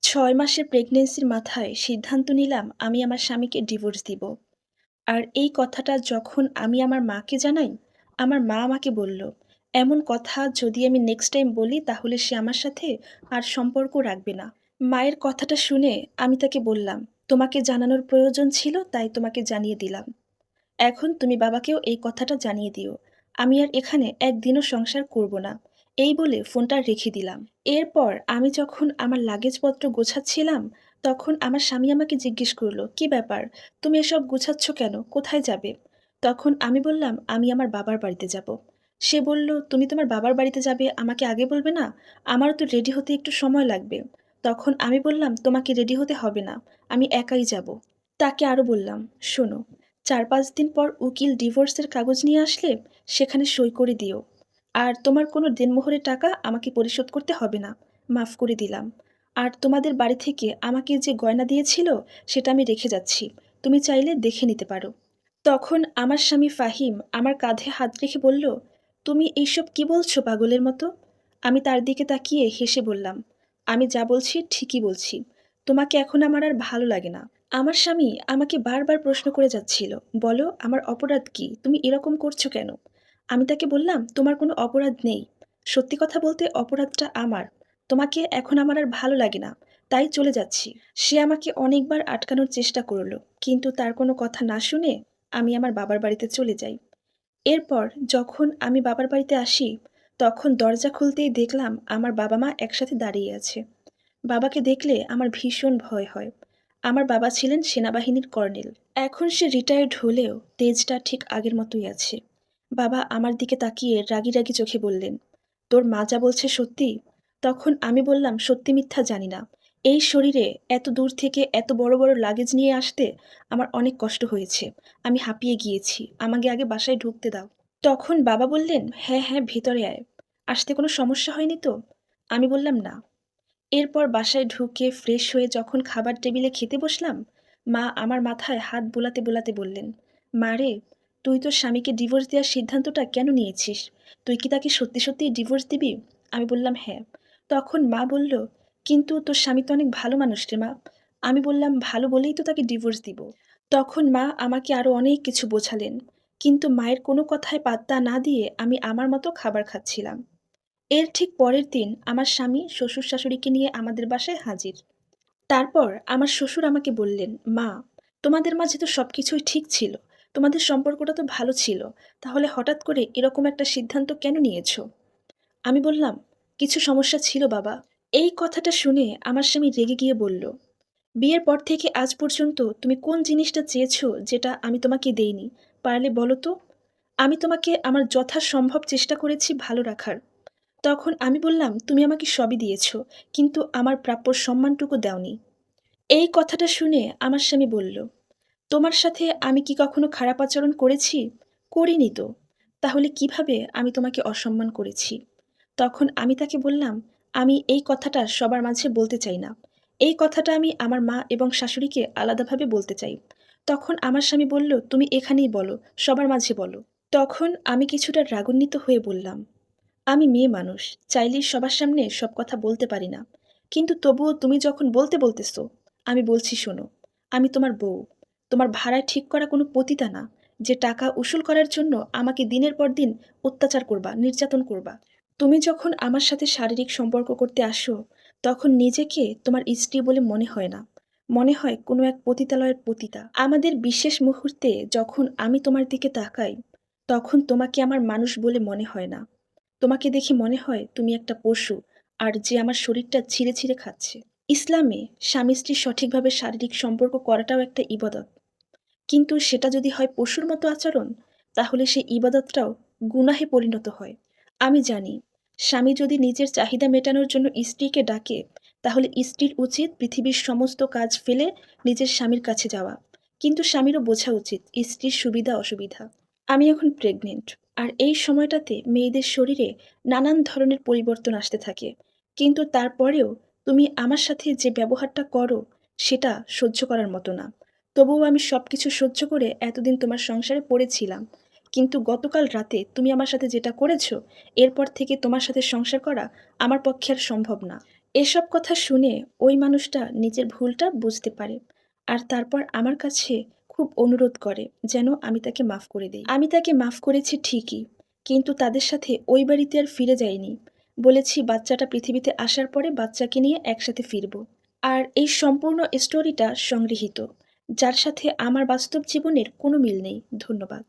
৬ মাসের প্রেগন্যান্সির মাথায় সিদ্ধান্ত নিলাম আমি আমার স্বামীকে ডিভোর্স দিব। আর এই কথাটা যখন আমি আমার মাকে জানাই, আমার মা আমাকে বলল, "এমন কথা যদি আমি নেক্সট টাইম বলি তাহলে সে আমার সাথে আর সম্পর্ক রাখবে না।" মায়ের কথাটা শুনে আমি তাকে বললাম, "তোমাকে জানানোর প্রয়োজন ছিল তাই তোমাকে জানিয়ে দিলাম। এখন তুমি বাবাকেও এই কথাটা জানিয়ে দিও। আমি আর এখানে একদিনও সংসার করব না।" এই বলে ফোনটা রেখে দিলাম। এরপর আমি যখন আমার লাগেজপত্র গোছাচ্ছিলাম, তখন আমার স্বামী আমাকে জিজ্ঞেস করল, "কি ব্যাপার? তুমি এসব গুছাচ্ছ কেন? কোথায় যাবে?" তখন আমি বললাম, "আমি আমার বাবার বাড়িতে যাব।" সে বলল, "তুমি তোমার বাবার বাড়িতে যাবে, আমাকে আগে বলবে না? আমারও তো রেডি হতে একটু সময় লাগবে।" তখন আমি বললাম, "তোমাকে রেডি হতে হবে না। আমি একাই যাব।" তাকে আরও বললাম, "শোনো, ৪-৫ দিন পর উকিল ডিভোর্সের কাগজ নিয়ে আসলে সেখানে সই করে দিও। আর তোমার কোনো দেনমোহরের টাকা আমাকে পরিশোধ করতে হবে না। মাফ করে দিলাম। আর তোমাদের বাড়ি থেকে আমাকে যে গয়না দিয়েছিল সেটা আমি রেখে যাচ্ছি। তুমি চাইলে দেখে নিতে পারো।" তখন আমার স্বামী ফাহিম আমার কাঁধে হাত রেখে বলল, "তুমি এইসব কি বলছো পাগলের মতো?" আমি তার দিকে তাকিয়ে হেসে বললাম, "আমি যা বলছি ঠিকই বলছি। তোমাকে এখন আমার আর ভালো লাগে না।" আমার স্বামী আমাকে বারবার প্রশ্ন করে যাচ্ছিল, "বলো, আমার অপরাধ কি? তুমি এরকম করছো কেন?" আমি তাকে বললাম, "তোমার কোনো অপরাধ নেই। সত্যি কথা বলতে অপরাধটা আমার। তোমাকে এখন আমার আর ভালো লাগে না। তাই চলে যাচ্ছি।" সে আমাকে অনেকবার আটকানোর চেষ্টা করলো, কিন্তু তার কোনো কথা না শুনে আমি আমার বাবার বাড়িতে চলে যাই। এরপর যখন আমি বাবার বাড়িতে আসি, তখন দরজা খুলতেই দেখলাম আমার বাবা-মা একসাথে দাঁড়িয়ে আছে। বাবাকে দেখলে আমার ভীষণ ভয় হয়। আমার বাবা ছিলেন সেনাবাহিনীর কর্নেল। এখন সে রিটায়ার্ড হলেও তেজটা ঠিক আগের মতোই আছে। বাবা আমার দিকে তাকিয়ে রাগী রাগী চোখে বললেন, "তোর মা যা বলছে সত্যি?" তখন আমি বললাম, "সত্যি মিথ্যা জানি না। এই শরীরে এত দূর থেকে এত বড় বড় লাগেজ নিয়ে আসতে আমার অনেক কষ্ট হয়েছে। আমি হাঁপিয়ে গিয়েছি। আমাকে আগে বাসায় ঢুকতে দাও।" তখন বাবা বললেন, "হ্যাঁ হ্যাঁ, ভেতরে আয়। আসতে কোনো সমস্যা হয়নি তো?" আমি বললাম, "না।" এরপর বাসায় ঢুকে ফ্রেশ হয়ে যখন খাবার টেবিলে খেতে বসলাম, মা আমার মাথায় হাত বোলাতে বোলাতে বললেন, "মা রে, তুই তোর স্বামীকে ডিভোর্স দেওয়ার সিদ্ধান্তটা কেন নিয়েছিস? তুই কি তাকে সত্যি সত্যিই ডিভোর্স দিবি?" আমি বললাম, "হ্যাঁ।" তখন মা বলল, "কিন্তু তোর স্বামী তো অনেক ভালো মানুষ রে মা।" আমি বললাম, "ভালো বলেই তো তাকে ডিভোর্স দিব।" তখন মা আমাকে আরো অনেক কিছু বোঝালেন, কিন্তু মায়ের কোনো কথায় পাত্তা না দিয়ে আমি আমার মতো খাবার খাচ্ছিলাম। এর ঠিক পরের দিন আমার স্বামী শ্বশুর-শাশুড়িকে নিয়ে আমাদের বাসায় হাজির। তারপর আমার শ্বশুর আমাকে বললেন, "মা, তোমাদের মাঝে তো সবকিছুই ঠিক ছিল। তোমাদের সম্পর্কটা তো ভালো ছিল। তাহলে হঠাৎ করে এরকম একটা সিদ্ধান্ত কেন নিয়েছো?" আমি বললাম, "কিছু সমস্যা ছিল বাবা।" এই কথাটা শুনে আমার স্বামী রেগে গিয়ে বলল, "বিয়ের পর থেকে আজ পর্যন্ত তুমি কোন জিনিসটা চেয়েছো যেটা আমি তোমাকে দেইনি? পারলে বলো তো? আমি তোমাকে আমার যথাসম্ভব চেষ্টা করেছি ভালো রাখার।" তখন আমি বললাম, "তুমি আমাকে সবই দিয়েছ, কিন্তু আমার প্রাপ্য সম্মানটুকু দাওনি।" এই কথাটা শুনে আমার স্বামী বলল, "তোমার সাথে আমি কি কখনো খারাপ আচরণ করেছি? করিনি তো। তাহলে কিভাবে আমি তোমাকে অসম্মান করেছি?" তখন আমি তাকে বললাম, "আমি এই কথাটা সবার মাঝে বলতে চাই না। এই কথাটা আমি আমার মা এবং শাশুড়িকে আলাদাভাবে বলতে চাই।" তখন আমার স্বামী বলল, "তুমি এখানেই বলো, সবার মাঝে বলো।" তখন আমি কিছুটা রাগান্বিত হয়ে বললাম, "আমি মেয়ে মানুষ, চাইলেই সবার সামনে সব কথা বলতে পারি না। কিন্তু তবুও তুমি যখন বলতেছো, আমি বলছি শোনো, আমি তোমার বউ। তোমার ভাড়ায় ঠিক করা কোনো পতিতা না, যে টাকা উসুল করার জন্য আমাকে দিনের পর দিন অত্যাচার করবা, নির্যাতন করবা। তুমি যখন আমার সাথে শারীরিক সম্পর্ক করতে আসো, তখন নিজেকে তোমার স্ত্রী বলে মনে হয় না। মনে হয় কোনো এক পতিতালয়ের পতিতা। আমাদের বিশেষ মুহূর্তে যখন আমি তোমার দিকে তাকাই, তখন তোমাকে আমার মানুষ বলে মনে হয় না। তোমাকে দেখে মনে হয় তুমি একটা পশু, আর যে আমার শরীরটা ছিঁড়ে ছিঁড়ে খাচ্ছে।" ইসলামে স্বামী স্ত্রীর সঠিকভাবে শারীরিক সম্পর্ক করাটাও একটা ইবাদত। কিন্তু সেটা যদি হয় পশুর মতো আচরণ, তাহলে সেই ইবাদতটাও গুনাহে পরিণত হয়। আমি জানি, স্বামী যদি নিজের চাহিদা মেটানোর জন্য স্ত্রীকে ডাকে, তাহলে স্ত্রীর উচিত পৃথিবীর সমস্ত কাজ ফেলে নিজের স্বামীর কাছে যাওয়া। কিন্তু স্বামীরও বোঝা উচিত স্ত্রীর সুবিধা অসুবিধা। আমি এখন প্রেগনেন্ট, আর এই সময়টাতে মেয়েদের শরীরে নানান ধরনের পরিবর্তন আসতে থাকে। কিন্তু তারপরেও তুমি আমার সাথে যে ব্যবহারটা করো, সেটা সহ্য করার মতো না। তবুও আমি সবকিছু সহ্য করে এতদিন তোমার সংসারে পড়েছিলাম। কিন্তু গতকাল রাতে তুমি আমার সাথে যেটা করেছো, এরপর থেকে তোমার সাথে সংসার করা আমার পক্ষে আর সম্ভব না। এসব কথা শুনে ওই মানুষটা নিজের ভুলটা বুঝতে পারে। আর তারপর আমার কাছে খুব অনুরোধ করে যেন আমি তাকে মাফ করে দেই। আমি তাকে মাফ করেছি ঠিকই, কিন্তু তাদের সাথে ওই বাড়িতে আর ফিরে যাইনি। বলেছি বাচ্চাটা পৃথিবীতে আসার পরে বাচ্চাকে নিয়ে একসাথে ফিরবো। আর এই সম্পূর্ণ স্টোরিটা সংগৃহীত, যার সাথে আমার বাস্তব জীবনের কোনো মিল নেই। ধন্যবাদ।